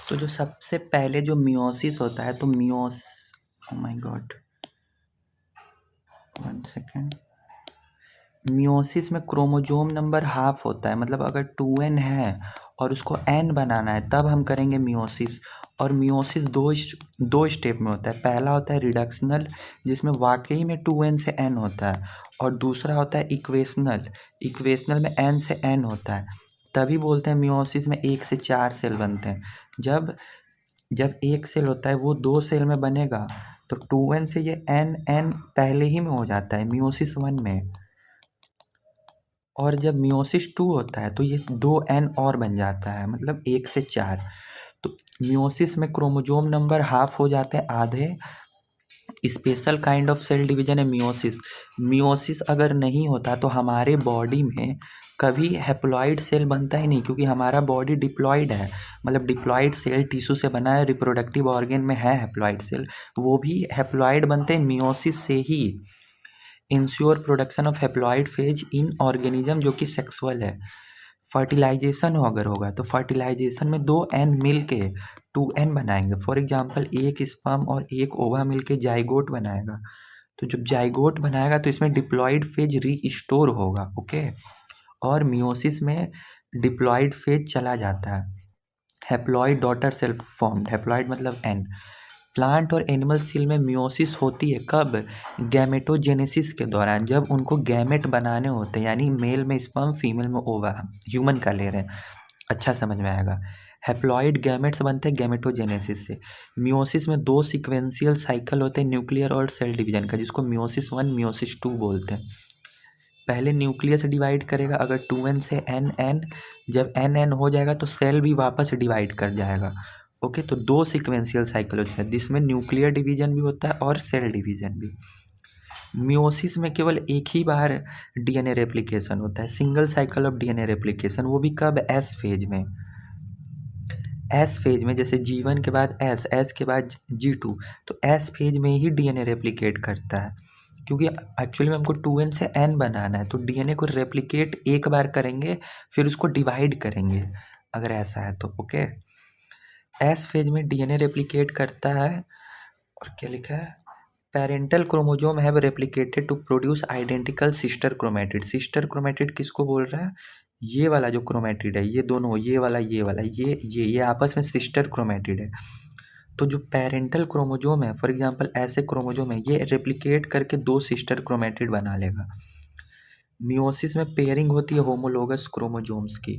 तो जो सबसे पहले जो मियोसिस होता है तो oh my God, 1 second. Meiosis में क्रोमोसोम नंबर हाफ होता है, मतलब अगर 2n है और उसको n बनाना है तब हम करेंगे मियोसिस। और मियोसिस दो स्टेप में होता है। पहला होता है रिडक्शनल, जिसमें वाकई में 2n से n होता है, और दूसरा होता है इक्वेशनल। इक्वेशनल में n से n होता है। तभी बोलते हैं मियोसिस में 1 से 4 सेल बनते हैं। जब जब एक सेल होता है वो 2 सेल में बनेगा, तो 2n से ये n पहले ही में हो जाता है मियोसिस 1 में। और जब मियोसिस 2 होता है तो ये 2n और बन जाता है, मतलब 1 से 4। तो मियोसिस में क्रोमोसोम नंबर हाफ हो जाते हैं, आधे। Special kind of cell division है मियोसिस। मियोसिस अगर नहीं होता तो हमारे बॉडी में कभी हैप्लॉइड सेल बनता ही नहीं, क्योंकि हमारा बॉडी डिप्लॉइड है। मतलब डिप्लॉइड सेल टिश्यू से बना है, रिप्रोडक्टिव ऑर्गन में है हैप्लॉइड सेल, वो भी हैप्लॉइड बनते हैं मियोसिस से ही। Ensure production of haploid phase in organism जो कि सेक्सुअल है। फर्टिलाइजेशन अगर होगा तो फर्टिलाइजेशन में 2n मिल के 2n बनाएंगे। फॉर एग्जांपल एक स्पर्म और एक ओवा मिल के जाइगोट बनाएगा। तो जब जाइगोट बनाएगा तो इसमें डिप्लॉइड फेज रीस्टोर होगा, ओके। और मियोसिस में डिप्लॉइड फेज चला जाता है। Haploid daughter cell formed, haploid मतलब n। प्लांट और एनिमल सेल में मियोसिस होती है कब? गैमेटोजेनेसिस के दौरान, जब उनको गैमेट बनाने होते हैं, यानी मेल में स्पर्म फीमेल में ओवा। ह्यूमन का ले रहे हैं, अच्छा समझ में आएगा। हैप्लॉइड गैमेट्स बनते हैं गैमेटोजेनेसिस से। मियोसिस में 2 सीक्वेंशियल साइकिल होते हैं न्यूक्लियर और सेल डिवीजन का, जिसको मियोसिस 1 मियोसिस 2 बोलते हैं। पहले न्यूक्लियस डिवाइड करेगा, अगर 2n से n, जब n हो जाएगा तो सेल भी वापस डिवाइड कर जाएगा, ओके। तो 2 सीक्वेंशियल साइकिल होते हैं, जिसमें न्यूक्लियर डिवीजन भी होता है और सेल डिवीजन भी। मियोसिस में केवल एक ही बार डीएनए रेप्लिकेशन होता है, single cycle of DNA replication, वो भी कब? एस फेज में। एस फेज में, जैसे G1 के बाद एस के बाद G2, तो एस फेज में ही डीएनए रेप्लिकेट करता है। क्योंकि एक्चुअली में हमको 2n से n बनाना है, तो डीएनए को रेप्लिकेट एक बार करेंगे, फिर उसको डिवाइड करेंगे, अगर ऐसा है तो, ओके। एस फेज में डीएनए रेप्लिकेट करता है। और क्या लिखा है? Parental chromosome have replicated to produce identical sister chromatid. Sister chromatid किसको बोल रहा है? ये वाला जो क्रोमेटिड है, ये दोनों, ये वाला, ये वाला, ये आपस में सिस्टर क्रोमेटिड है। तो जो पेरेंटल क्रोमोजोम है, फॉर एग्जांपल ऐसे क्रोमोजोम है, ये रेप्लिकेट करके 2 सिस्टर क्रोमेटिड बना लेगा। मियोसिस में पेयरिंग होती है होमोलोगस क्रोमोजोम्स की।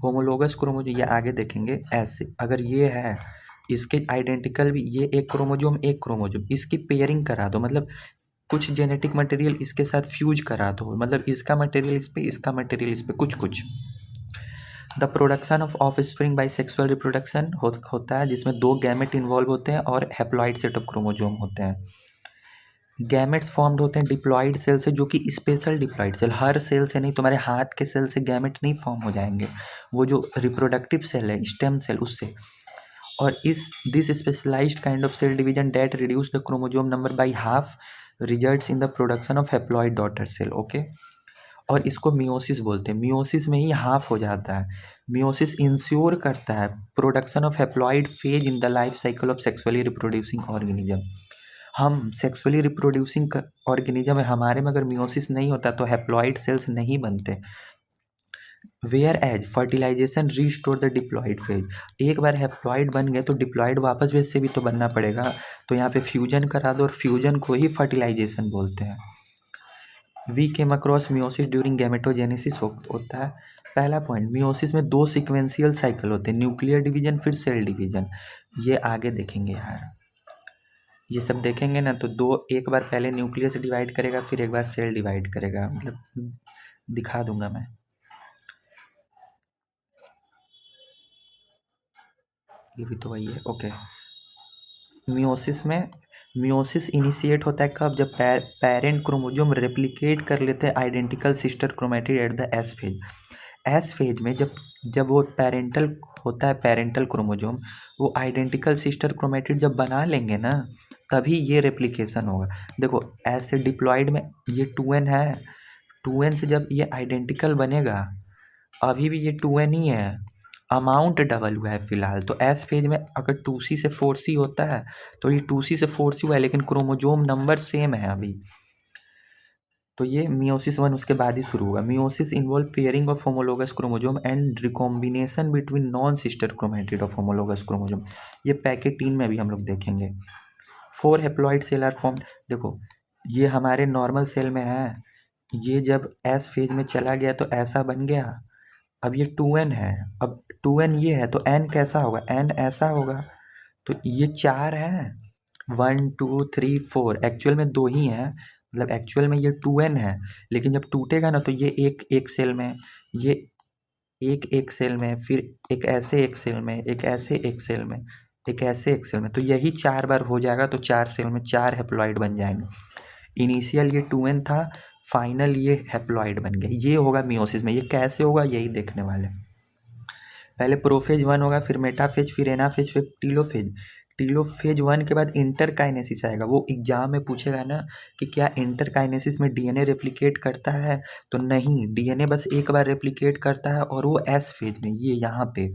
होमोलोगस क्रोमोजोम ये आगे देखेंगे। ऐसे अगर ये है, इसके आइडेंटिकल भी, ये एक क्रोमोजोम, इसकी पेयरिंग करा दो, मतलब कुछ जेनेटिक मटेरियल इसके साथ फ्यूज करा दो, मतलब इसका मटेरियल इस पे, इसका मटेरियल इस पे, कुछ कुछ। The production of offspring by sexual reproduction होता है, जिसमें 2 गैमेट इन्वॉल्व होते हैं और हैप्लॉइड सेट ऑफ क्रोमोजोम होते हैं। गैमेट्स फॉर्म्ड होते हैं डिप्लॉइड सेल से, जो कि स्पेशल डिप्लॉइड सेल, हर सेल से नहीं, तुम्हारे हाथ के सेल से गैमेट नहीं फॉर्म हो जाएंगे, वो जो रिप्रोडक्टिव सेल है, स्टेम सेल, उससे। और this specialised kind of cell division that reduce the chromosome number by half results in the production of haploid daughter cell, okay. और इसको मियोसिस बोलते हैं। मियोसिस में ही हाफ हो जाता है। मियोसिस इंश्योर करता है production of haploid phase in the life cycle of sexually reproducing organism. हम सेक्सुअली रिप्रोड्यूसिंग ऑर्गेनिज्म है, हमारे में अगर मियोसिस नहीं होता तो हैप्लॉइड सेल्स नहीं बनते। Whereas fertilisation restore the diploid phase. एक बार हैप्लॉइड बन गए तो डिप्लॉइड वापस वैसे भी तो बनना पड़ेगा, तो यहाँ पे फ्यूजन करा दो, और फ्यूजन को ही फर्टिलाइजेशन बोलते हैं। We came across meiosis during gametogenesis होता है। पहला पॉइंट, मियोसिस में 2 सीक्वेंशियल साइकिल होते हैं, न्यूक्लियर डिवीजन फिर सेल डिवीजन। ये आगे देखेंगे यार, ये सब देखेंगे ना, तो एक बार पहले न्यूक्लियस डिवाइड करेगा, फिर एक बार सेल डिवाइड करेगा, मतलब दिखा दूंगा मैं। ये भी तो वही है, ओके। मियोसिस इनिशिएट होता है कब? जब पेरेंट क्रोमोजोम रेप्लिकेट कर लेते हैं identical sister chromatid at the S phase. S phase में जब वो पेरेंटल होता है, पेरेंटल क्रोमोजोम, वो आइडेंटिकल सिस्टर क्रोमेटिड जब बना लेंगे ना, तभी ये रेप्लिकेशन होगा। देखो ऐसे डिप्लॉइड में ये 2n है, 2n से जब ये आइडेंटिकल बनेगा, अभी भी ये 2n ही है, अमाउंट डबल हुआ है फिलहाल। तो एस फेज में अगर 2C से 4C होता है तो ये 2C से 4C हुआ है, लेकिन क्रोमोजोम नंबर सेम है अभी। तो ये मियोसिस 1 उसके बाद ही शुरू होगा। Meiosis involve pairing of homologous chromosome and recombination between non sister chromatid of homologous chromosome. ये पैकेटीन में भी हम लोग देखेंगे। 4 हैप्लॉइड सेल आर फॉर्म। देखो ये हमारे नॉर्मल सेल में है, ये जब एस फेज में चला गया तो ऐसा बन गया। अब ये 2n है, अब 2n ये है तो n कैसा होगा, n ऐसा होगा। तो ये 4 है, 1 2 3 4, एक्चुअल में 2 ही है, मतलब एक्चुअल में ये 2n है, लेकिन जब टूटेगा ना तो ये एक एक सेल में, ये एक एक सेल में, फिर एक ऐसे एक सेल में, एक ऐसे एक सेल में, एक ऐसे एक सेल में, तो यही 4 बार हो जाएगा तो 4 सेल में 4 हैप्लॉइड बन जाएंगे। इनिशियल ये 2n था, फाइनल ये हैप्लॉइड बन गया। ये होगा मियोसिस में। ये कैसे होगा यही देखने वाले। पहले प्रोफेज 1 होगा, फिर मेटाफेज, फिर एनाफेज, फिर टीलोफेज। टीलोफेज 1 के बाद इंटरकाइनेसिस आएगा। वो एग्जाम में पूछेगा ना कि क्या इंटरकाइनेसिस में डीएनए रेप्लिकेट करता है, तो नहीं, डीएनए बस एक बार रेप्लिकेट करता है और वो एस फेज में, ये यहाँ पे।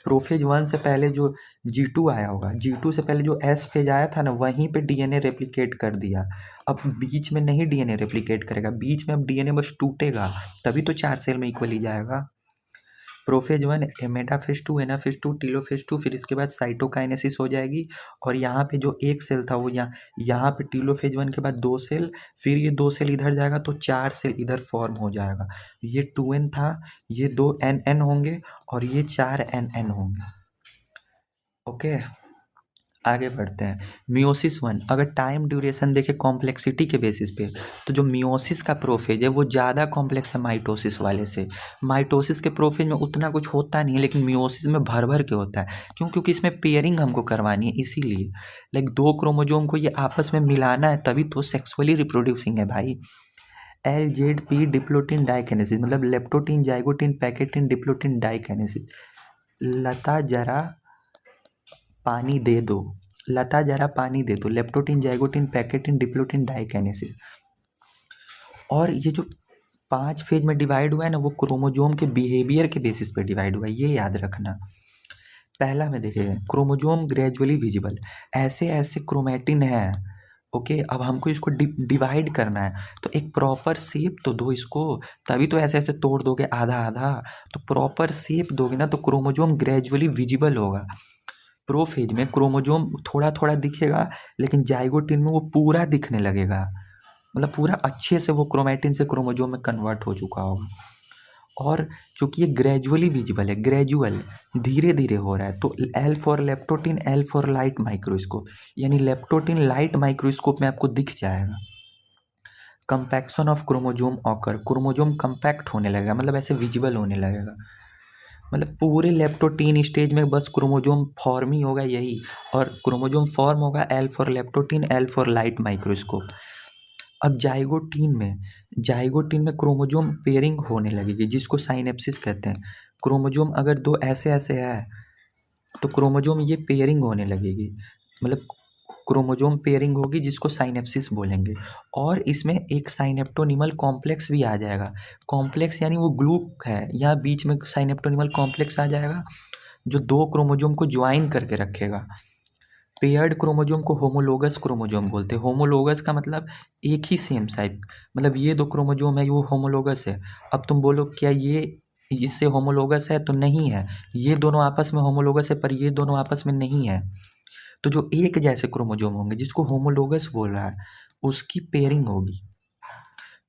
प्रोफेज 1 से पहले जो G2 आया होगा, G2 से पहले जो एस फेज आया था ना, वहीं पे डीएनए रेप्लिकेट कर दिया। अब बीच में नहीं डीएनए रेप्लिकेट करेगा, बीच में अब डीएनए बस टूटेगा, तभी तो 4 सेल में इक्वली जाएगा। प्रोफेज 1, मेटाफेज 2, एनाफेज 2, टीलोफेज 2, फिर इसके बाद साइटोकाइनेसिस हो जाएगी। और यहाँ पे जो एक सेल था वो यहाँ पे टीलोफेज 1 के बाद 2 सेल, फिर ये 2 सेल इधर जाएगा तो 4 सेल इधर फॉर्म हो जाएगा। ये 2n था, ये 2nn होंगे और ये 4nn होंगे। ओके, आगे बढ़ते हैं। मियोसिस 1, अगर टाइम ड्यूरेशन देखें कॉम्प्लेक्सिटी के बेसिस पे, तो जो मियोसिस का प्रोफेज है वो ज़्यादा कॉम्प्लेक्स है माइटोसिस वाले से। माइटोसिस के प्रोफेज में उतना कुछ होता नहीं है, लेकिन मियोसिस में भर भर के होता है। क्यों? क्योंकि इसमें पेयरिंग हमको करवानी है, इसीलिए। लाइक 2 क्रोमोजोम को ये आपस में मिलाना है, तभी तो सेक्सुअली रिप्रोड्यूसिंग है भाई। LZP डिप्लोटिन डाइकिनेसिस, मतलब लेप्टोटीन जाइगोटीन पैकेटिन डिप्लोटिन डाइकिनेसिस। लता जरा पानी दे दो, लता जरा पानी दे दो, लेप्टोटीन जाइगोटीन पैकेटिन डिप्लोटिन डाइकिनेसिस। और ये जो 5 फेज में डिवाइड हुआ है ना, वो क्रोमोजोम के बिहेवियर के बेसिस पे डिवाइड हुआ है, ये याद रखना। पहला में देखिए, क्रोमोजोम ग्रेजुअली विजिबल, ऐसे ऐसे क्रोमेटिन है। ओके, अब हमको इसको डिवाइड करना है, तो एक प्रॉपर शेप तो दो इसको, तभी तो ऐसे ऐसे तोड़ दोगे आधा आधा। तो प्रॉपर शेप दोगे ना तो क्रोमोजोम ग्रेजुअली विजिबल होगा। प्रोफेज में क्रोमोजोम थोड़ा थोड़ा दिखेगा, लेकिन जाइगोटिन में वो पूरा दिखने लगेगा, मतलब पूरा अच्छे से वो क्रोमेटिन से क्रोमोजोम में कन्वर्ट हो चुका होगा। और चूंकि ये ग्रेजुअली विजिबल है, ग्रेजुअल, धीरे धीरे हो रहा है, तो L for leptotene, L for light microscope, यानी लेप्टोटिन लाइट माइक्रोस्कोप में आपको दिख जाएगा। Compaction of chromosome occur, chromosome compact होने लगेगा, मतलब ऐसे विजिबल होने लगेगा। मतलब पूरे लेप्टोटीन स्टेज में बस क्रोमोजोम फॉर्म ही होगा यही, और क्रोमोजोम फॉर्म होगा L for leptotene, L for light microscope. अब जाइगोटीन में क्रोमोजोम पेयरिंग होने लगेगी, जिसको साइनेप्सिस कहते हैं। क्रोमोजोम अगर 2 ऐसे ऐसे है तो क्रोमोजोम ये पेयरिंग होने लगेगी, मतलब क्रोमोजोम पेयरिंग होगी, जिसको साइनेप्सिस बोलेंगे। और इसमें एक साइनेप्टोनिमल कॉम्प्लेक्स भी आ जाएगा। कॉम्प्लेक्स यानी वो ग्लू है, यहाँ बीच में साइनेप्टोनिमल कॉम्प्लेक्स आ जाएगा, जो 2 क्रोमोजोम को ज्वाइन करके रखेगा। पेयर्ड क्रोमोजोम को होमोलोगस क्रोमोजोम बोलते हैं। होमोलोगस का मतलब एक ही सेम टाइप, मतलब ये 2 क्रोमोजोम है वो होमोलोगस है। अब तुम बोलो क्या ये इससे होमोलोगस है, तो नहीं है। ये दोनों आपस में होमोलोगस है, पर ये दोनों आपस में नहीं है। तो जो एक जैसे क्रोमोजोम होंगे, जिसको होमोलोगस बोल रहा है, उसकी पेयरिंग होगी।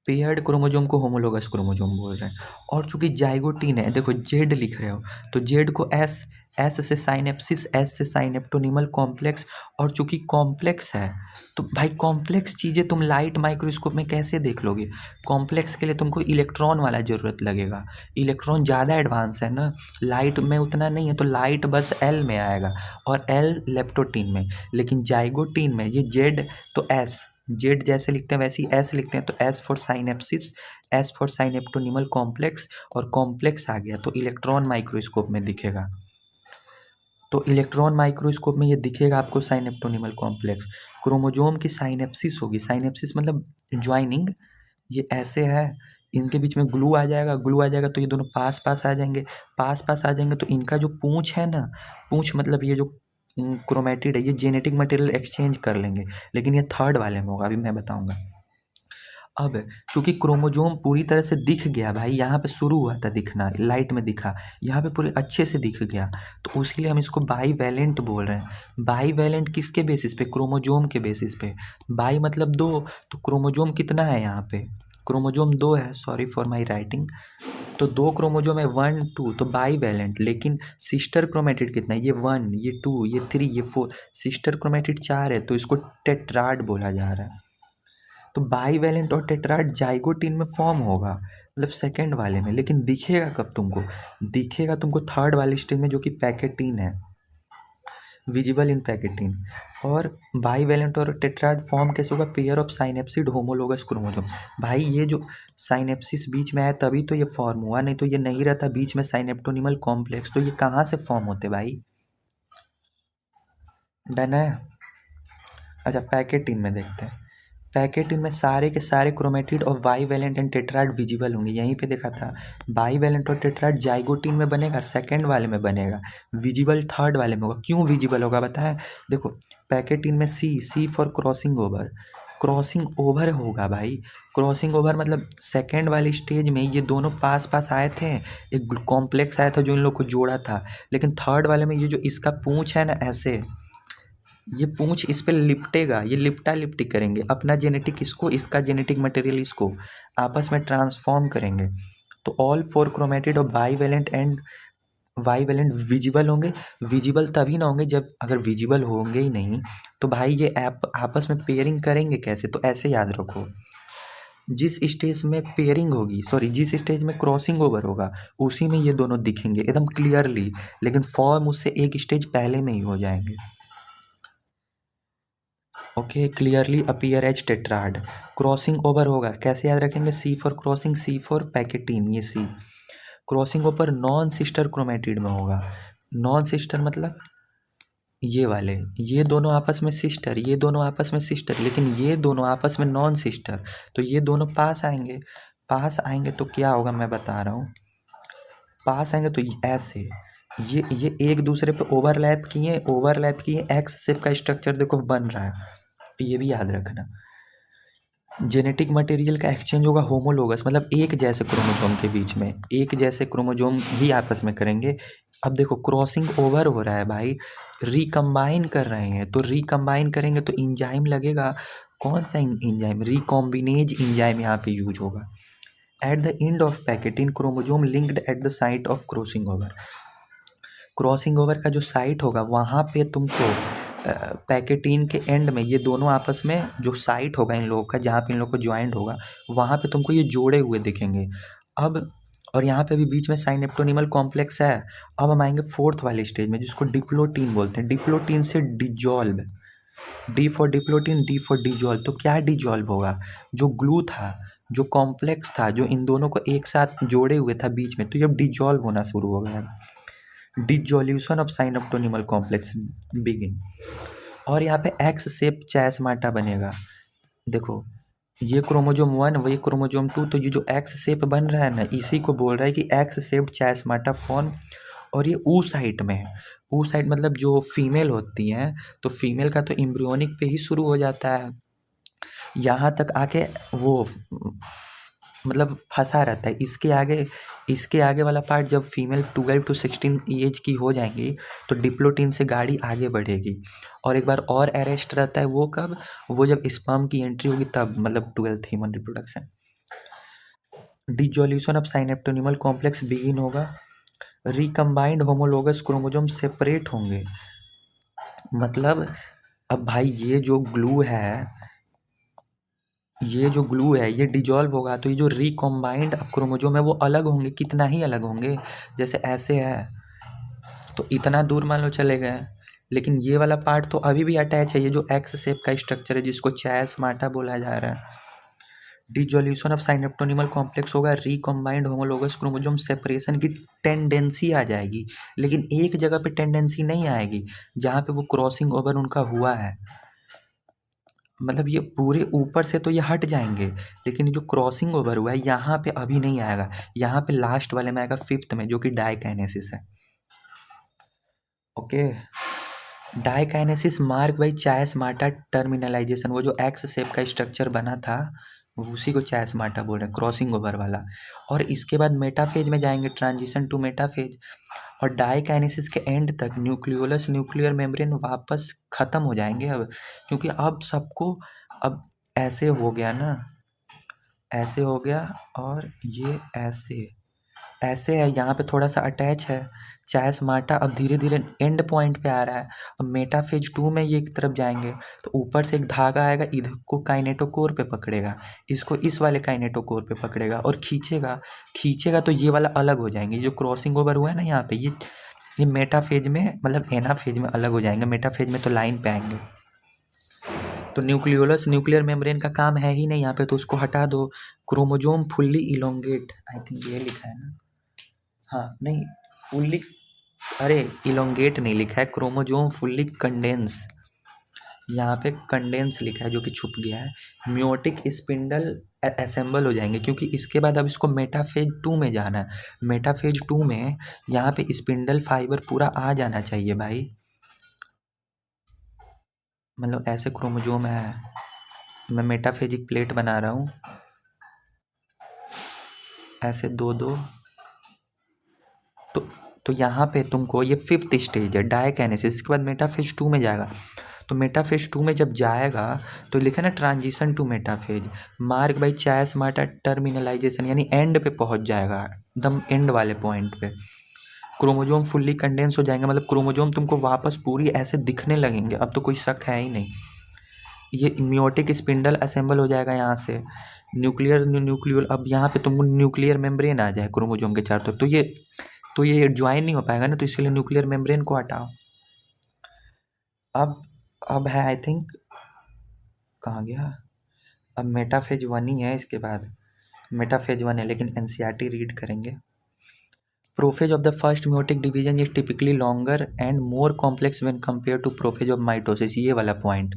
पेयर्ड क्रोमोजोम को होमोलोगस क्रोमोजोम बोल रहे हैं। और चूंकि जाइगोटीन है, देखो जेड लिख रहे हो, तो जेड को एस, एस से साइनेप्सिस, एस से साइनेप्टोनिमल कॉम्प्लेक्स। और चूंकि कॉम्प्लेक्स है तो भाई कॉम्प्लेक्स चीज़ें तुम लाइट माइक्रोस्कोप में कैसे देख लोगे? कॉम्प्लेक्स के लिए तुमको इलेक्ट्रॉन वाला ज़रूरत लगेगा। इलेक्ट्रॉन ज़्यादा एडवांस है ना, लाइट में उतना नहीं है, तो लाइट बस एल में आएगा और एल लेप्टोटीन में। लेकिन जाइगोटीन में ये जेड तो एस, जेड जैसे लिखते हैं वैसे ही एस लिखते हैं, तो S for synapsis, S for synaptonemal complex, और कॉम्प्लेक्स आ गया तो इलेक्ट्रॉन माइक्रोस्कोप में दिखेगा। तो इलेक्ट्रॉन माइक्रोस्कोप में ये दिखेगा आपको साइनेप्टोनिमल कॉम्प्लेक्स। क्रोमोजोम की साइनेप्सिस होगी, साइनेप्सिस मतलब ज्वाइनिंग। ये ऐसे है, इनके बीच में ग्लू आ जाएगा, ग्लू आ जाएगा तो ये दोनों पास पास आ जाएंगे, पास पास आ जाएंगे तो इनका जो पूंछ है ना, पूंछ मतलब ये जो क्रोमेटिड है, ये जेनेटिक मटेरियल एक्सचेंज कर लेंगे, लेकिन ये थर्ड वाले में होगा, अभी मैं बताऊंगा। अब चूंकि क्रोमोजोम पूरी तरह से दिख गया भाई, यहाँ पे शुरू हुआ था दिखना, लाइट में दिखा, यहाँ पे पूरे अच्छे से दिख गया, तो उसके लिए हम इसको बाईवैलेंट बोल रहे हैं। बाईवैलेंट किसके बेसिस पे? क्रोमोजोम के बेसिस पे। बाई मतलब दो, तो क्रोमोजोम कितना है यहाँ पे? क्रोमोजोम दो है, सॉरी फॉर माई राइटिंग। तो दो क्रोमोजोम है, 1 2, तो बाईवैलेंट। लेकिन सिस्टर क्रोमेटिड कितना है? ये 1, ये 2, ये 3, ये 4। सिस्टर क्रोमेटिड 4 है, तो इसको टेट्राड बोला जा रहा है। तो बाईवैलेंट और टेट्राड जाइगोटिन में फॉर्म होगा, मतलब सेकेंड वाले में। लेकिन दिखेगा कब तुमको? दिखेगा तुमको थर्ड वाले स्टेज में, जो कि पैकेटीन है, विजिबल इन पैकेटीन। और बाईवैलेंट और टेट्राड फॉर्म कैसे होगा? Pair of synapsed homologous chromosome. भाई ये जो साइनेप्सिस बीच में है तभी तो ये फॉर्म हुआ, नहीं तो ये नहीं रहता बीच में साइनेप्टोनिमल कॉम्प्लेक्स। तो ये कहाँ से फॉर्म होते भाई? डन है। अच्छा, पैकेटीन में देखते हैं। पैकेटीन में सारे के सारे क्रोमेटिड और बाईवैलेंट एंड टेट्राड विजिबल होंगे, यहीं पे देखा था। बाईवैलेंट और टेट्राड जाइगोटिन में बनेगा, सेकंड वाले में बनेगा, विजिबल थर्ड वाले में होगा। क्यों विजिबल होगा बताएं? देखो, पैकेटीन में C, C for crossing over, crossing over होगा भाई। क्रॉसिंग ओवर मतलब सेकेंड वाले स्टेज में ये दोनों पास पास आए थे, एक कॉम्प्लेक्स आया था जो इन लोग को जोड़ा था। लेकिन थर्ड वाले में ये जो इसका पूंछ है ना, ऐसे ये पूंछ इस पे लिपटेगा, ये लिपटा लिपटी करेंगे, अपना जेनेटिक इसको, इसका जेनेटिक मटेरियल इसको, आपस में ट्रांसफॉर्म करेंगे। तो ऑल फोर क्रोमेटिड और बाईवैलेंट एंड बाईवैलेंट विजिबल होंगे। विजिबल तभी ना होंगे जब, अगर विजिबल होंगे ही नहीं तो भाई ये आपस में पेयरिंग करेंगे कैसे? तो ऐसे याद रखो, जिस स्टेज में पेयरिंग होगी, सॉरी जिस स्टेज में क्रॉसिंग ओवर होगा, उसी में ये दोनों दिखेंगे एकदम क्लियरली, लेकिन फॉर्म उससे एक स्टेज पहले में ही हो जाएंगे। Okay, clearly appear as tetrad. Crossing over होगा, कैसे याद रखेंगे? C for crossing, C for pachytene, ये C. Crossing over non sister chromatid में होगा। नॉन सिस्टर मतलब ये वाले, ये दोनों आपस में सिस्टर, ये दोनों आपस में सिस्टर, लेकिन ये दोनों आपस में नॉन सिस्टर। तो ये दोनों पास आएंगे, पास आएंगे तो क्या होगा मैं बता रहा हूँ। पास आएंगे तो ऐसे, ये एक दूसरे पे ओवरलैप किए, ओवरलैप किए, एक्स शेप का स्ट्रक्चर देखो बन रहा है। ये भी याद रखना। जेनेटिक मटेरियल का एक्सचेंज होगा होमोलोगस, मतलब एक जैसे क्रोमोसोम के बीच में, एक जैसे क्रोमोसोम ही आपस में करेंगे। अब देखो क्रॉसिंग ओवर हो रहा है भाई, रिकम्बाइन कर रहे हैं, तो रिकम्बाइन करेंगे तो इंजाइम लगेगा। कौन सा इंजाइम? रिकॉम्बिनेज इंजाइम यहाँ पे यूज होगा। At the end of pachytene chromosome linked at the site of crossing over. Crossing over का जो साइट होगा वहाँ पे तुमको पैकेटीन के एंड में ये दोनों आपस में जो साइट होगा इन लोगों का, जहाँ पे इन लोगों को ज्वाइंट होगा, वहाँ पे तुमको ये जोड़े हुए दिखेंगे। अब और यहाँ पे भी बीच में साइनेप्टोनिमल कॉम्प्लेक्स है। अब हम आएंगे फोर्थ वाले स्टेज में, जिसको डिप्लोटीन बोलते हैं। डिप्लोटीन से dissolve, D for diplotene, D for dissolve. तो क्या डिजॉल्व होगा? जो ग्लू था, जो कॉम्प्लेक्स था, जो इन दोनों को एक साथ जोड़े हुए था बीच में, तो ये अब डिजॉल्व होना शुरू हो गया। Dissolution of synaptonemal complex begin. और यहाँ पे एक्स शेप चैसमाटा बनेगा। देखो, ये क्रोमोजोम 1, वही क्रोमोजोम 2, तो ये जो एक्स शेप बन रहा है ना, इसी को बोल रहा है कि एक्स शेप्ड चैसमाटा फॉर्म। और ये ऊ साइट में है। ऊ साइट मतलब जो फीमेल होती हैं, तो फीमेल का तो एम्ब्रियोनिक पे ही शुरू हो जाता है, यहाँ तक आके वो मतलब फंसा रहता है। इसके आगे वाला पार्ट, जब फीमेल 12 to 16 एज की हो जाएंगी तो डिप्लोटीन से गाड़ी आगे बढ़ेगी। और एक बार और अरेस्ट रहता है, वो कब? वो जब स्पर्म की एंट्री होगी तब, मतलब 12th human reproduction. Dissolution of synaptonemal complex begin होगा। रिकम्बाइंड होमोलोगस क्रोमोजोम सेपरेट होंगे। मतलब अब भाई ये डिजॉल्व होगा, तो ये जो रिकॉम्बाइंड क्रोमोजोम है वो अलग होंगे। कितना ही अलग होंगे, जैसे ऐसे है तो इतना दूर मान लो चले गए, लेकिन ये वाला पार्ट तो अभी भी अटैच है। ये जो एक्स शेप का स्ट्रक्चर है, जिसको चैसमाटा बोला जा रहा है। डिजोल्यूशन ऑफ साइनेप्टोनिमल कॉम्प्लेक्स होगा, रिकॉम्बाइंड होमोलोगस क्रोमोजोम सेपरेशन की टेंडेंसी आ जाएगी, लेकिन एक जगह पे टेंडेंसी नहीं आएगी जहाँ पे वो क्रॉसिंग ओवर उनका हुआ है। मतलब ये पूरे ऊपर से तो ये हट जाएंगे, लेकिन जो क्रॉसिंग ओवर हुआ है यहाँ पे अभी नहीं आएगा, यहाँ पे लास्ट वाले में आएगा फिफ्थ में, जो कि डाइकाइनेसिस है। Okay. Diakinesis mark by chiasmata terminalisation, वो जो एक्स शेप का स्ट्रक्चर बना था उसी को चायस्माटा बोल रहे हैं, क्रॉसिंग ओवर वाला। और इसके बाद मेटाफेज में जाएंगे, ट्रांजिशन टू मेटाफेज। और डाइकाइनेसिस के एंड तक न्यूक्लियोलस न्यूक्लियर मेम्ब्रेन वापस ख़त्म हो जाएंगे अब, क्योंकि अब सबको अब ऐसे हो गया ना, ऐसे हो गया, और ये ऐसे ऐसे है, यहाँ पे थोड़ा सा अटैच है। चायस्माटा अब धीरे धीरे एंड पॉइंट पे आ रहा है। अब मेटाफेज 2 में ये एक तरफ जाएंगे तो ऊपर से एक धागा आएगा, इधर को काइनेटोकोर पे पकड़ेगा, इसको इस वाले काइनेटोकोर पे पकड़ेगा और खींचेगा। खींचेगा तो ये वाला अलग हो जाएंगे, जो क्रॉसिंग ओवर हुआ है ना यहाँ पे, ये मेटाफेज में मतलब एनाफेज में अलग हो जाएंगे, मेटाफेज में तो लाइन पे आएंगे। तो न्यूक्लियोलस न्यूक्लियर मेम्ब्रेन का काम है ही नहीं यहाँ पे, तो उसको हटा दो। Chromosome fully elongate, I think ये लिखा है ना, हाँ नहीं, फुल्ली, अरे इलोंगेट नहीं लिखा है, क्रोमोजोम फुल्ली कंडेंस, यहाँ पे कंडेंस लिखा है जो कि छुप गया है। म्योटिक स्पिंडल असेंबल हो जाएंगे, क्योंकि इसके बाद अब इसको मेटाफेज 2 में जाना है। मेटाफेज 2 में यहाँ पे स्पिंडल फाइबर पूरा आ जाना चाहिए भाई, मतलब ऐसे क्रोमोजोम है। मैं मेटाफेजिक प्लेट बना रहा हूँ, ऐसे दो दो। तो तो यहाँ पे तुमको ये फिफ्थ स्टेज है डायकाइनेसिस, इसके बाद मेटाफेज 2 में जाएगा। तो मेटाफेज 2 में जब जाएगा तो लिखा ना transition to metaphase, mark by chiasmata terminalisation, यानी एंड पे पहुँच जाएगा, एकदम एंड वाले पॉइंट पे। क्रोमोजोम फुल्ली कंडेंस हो जाएंगे, मतलब क्रोमोजोम तुमको वापस पूरी ऐसे दिखने लगेंगे, अब तो कोई शक है ही नहीं। ये मियोटिक स्पिंडल असेंबल हो जाएगा यहाँ से। न्यूक्लियर अब यहाँ पे तुमको न्यूक्लियर मेम्ब्रेन आ जाए क्रोमोजोम के चारों तरफ, तो ये ज्वाइन नहीं हो पाएगा ना, तो इसलिए न्यूक्लियर मेम्ब्रेन को हटाओ। अब है आई थिंक, कहाँ गया, अब मेटाफेज 1 ही है इसके बाद। मेटाफेज 1 है, लेकिन एनसीईआरटी रीड करेंगे। Prophase of the first meiotic division is typically longer and more complex when compare to prophase of mitosis, ये वाला पॉइंट।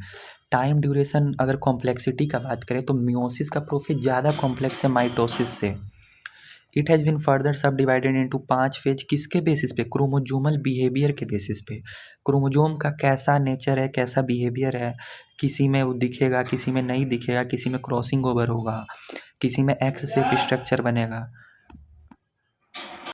टाइम ड्यूरेशन अगर कॉम्प्लेक्सिटी का बात करें तो मियोसिस का प्रोफेज ज़्यादा कॉम्प्लेक्स है माइटोसिस से। इट हैज़ बीन फर्दर सब डिवाइडेड इंटू 5 फेज, किसके बेसिस पे, क्रोमोजोमल बिहेवियर के बेसिस पे। क्रोमोजोम का कैसा नेचर है, कैसा बिहेवियर है, किसी में वो दिखेगा, किसी में नहीं दिखेगा, किसी में क्रॉसिंग ओवर होगा, किसी में एक्स शेप स्ट्रक्चर बनेगा।